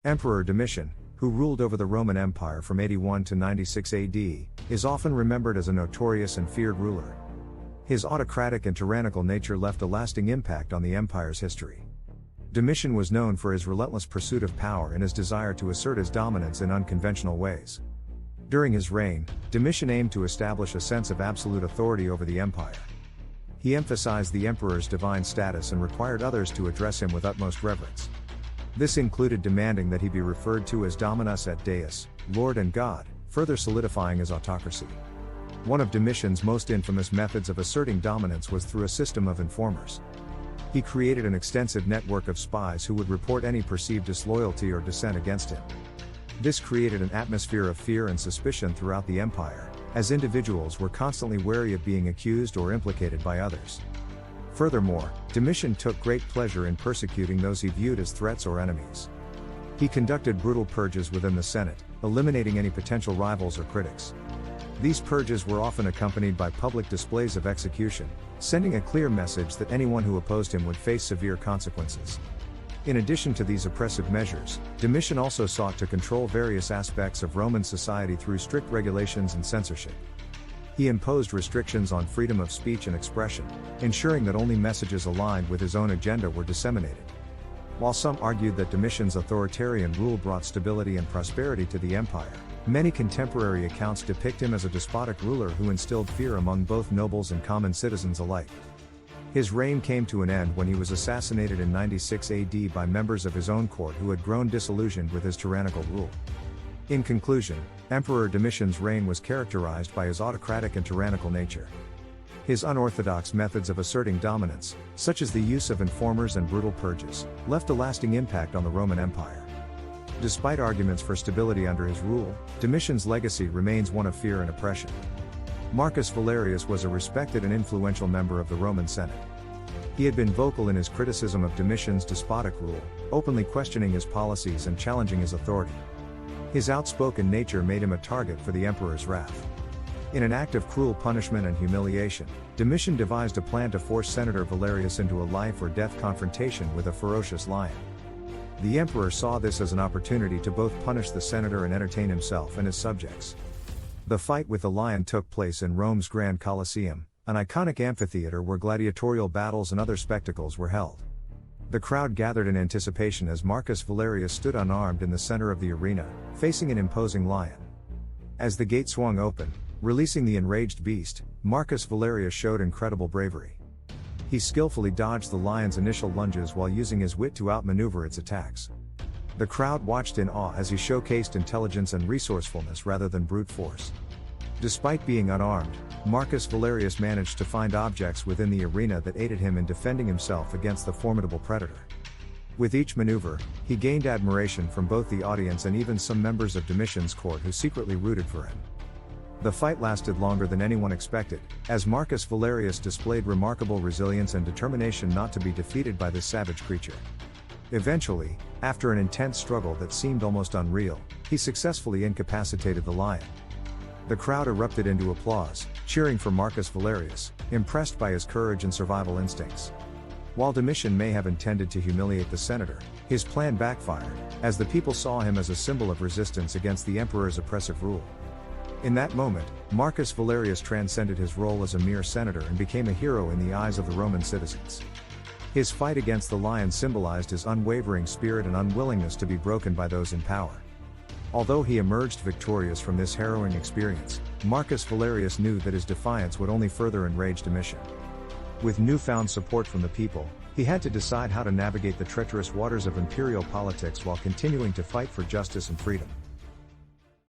Emperor Domitian, who ruled over the Roman Empire from 81 to 96 AD, is often remembered as a notorious and feared ruler. His autocratic and tyrannical nature left a lasting impact on the empire's history. Domitian was known for his relentless pursuit of power and his desire to assert his dominance in unconventional ways. During his reign, Domitian aimed to establish a sense of absolute authority over the empire. He emphasized the emperor's divine status and required others to address him with utmost reverence. This included demanding that he be referred to as Dominus et Deus, Lord and God, further solidifying his autocracy. One of Domitian's most infamous methods of asserting dominance was through a system of informers. He created an extensive network of spies who would report any perceived disloyalty or dissent against him. This created an atmosphere of fear and suspicion throughout the empire, as individuals were constantly wary of being accused or implicated by others. Furthermore, Domitian took great pleasure in persecuting those he viewed as threats or enemies. He conducted brutal purges within the Senate, eliminating any potential rivals or critics. These purges were often accompanied by public displays of execution, sending a clear message that anyone who opposed him would face severe consequences. In addition to these oppressive measures, Domitian also sought to control various aspects of Roman society through strict regulations and censorship. He imposed restrictions on freedom of speech and expression, ensuring that only messages aligned with his own agenda were disseminated. While some argued that Domitian's authoritarian rule brought stability and prosperity to the empire, many contemporary accounts depict him as a despotic ruler who instilled fear among both nobles and common citizens alike. His reign came to an end when he was assassinated in 96 AD by members of his own court who had grown disillusioned with his tyrannical rule. In conclusion, Emperor Domitian's reign was characterized by his autocratic and tyrannical nature. His unorthodox methods of asserting dominance, such as the use of informers and brutal purges, left a lasting impact on the Roman Empire. Despite arguments for stability under his rule, Domitian's legacy remains one of fear and oppression. Marcus Valerius was a respected and influential member of the Roman Senate. He had been vocal in his criticism of Domitian's despotic rule, openly questioning his policies and challenging his authority. His outspoken nature made him a target for the emperor's wrath. In an act of cruel punishment and humiliation, Domitian devised a plan to force Senator Valerius into a life-or-death confrontation with a ferocious lion. The emperor saw this as an opportunity to both punish the senator and entertain himself and his subjects. The fight with the lion took place in Rome's Grand Colosseum, an iconic amphitheater where gladiatorial battles and other spectacles were held. The crowd gathered in anticipation as Marcus Valerius stood unarmed in the center of the arena, facing an imposing lion. As the gate swung open, releasing the enraged beast, Marcus Valerius showed incredible bravery. He skillfully dodged the lion's initial lunges while using his wit to outmaneuver its attacks. The crowd watched in awe as he showcased intelligence and resourcefulness rather than brute force. Despite being unarmed, Marcus Valerius managed to find objects within the arena that aided him in defending himself against the formidable predator. With each maneuver, he gained admiration from both the audience and even some members of Domitian's court who secretly rooted for him. The fight lasted longer than anyone expected, as Marcus Valerius displayed remarkable resilience and determination not to be defeated by this savage creature. Eventually, after an intense struggle that seemed almost unreal, he successfully incapacitated the lion. The crowd erupted into applause, cheering for Marcus Valerius, impressed by his courage and survival instincts. While Domitian may have intended to humiliate the senator, his plan backfired, as the people saw him as a symbol of resistance against the emperor's oppressive rule. In that moment, Marcus Valerius transcended his role as a mere senator and became a hero in the eyes of the Roman citizens. His fight against the lion symbolized his unwavering spirit and unwillingness to be broken by those in power. Although he emerged victorious from this harrowing experience, Marcus Valerius knew that his defiance would only further enrage Domitian. With newfound support from the people, he had to decide how to navigate the treacherous waters of imperial politics while continuing to fight for justice and freedom.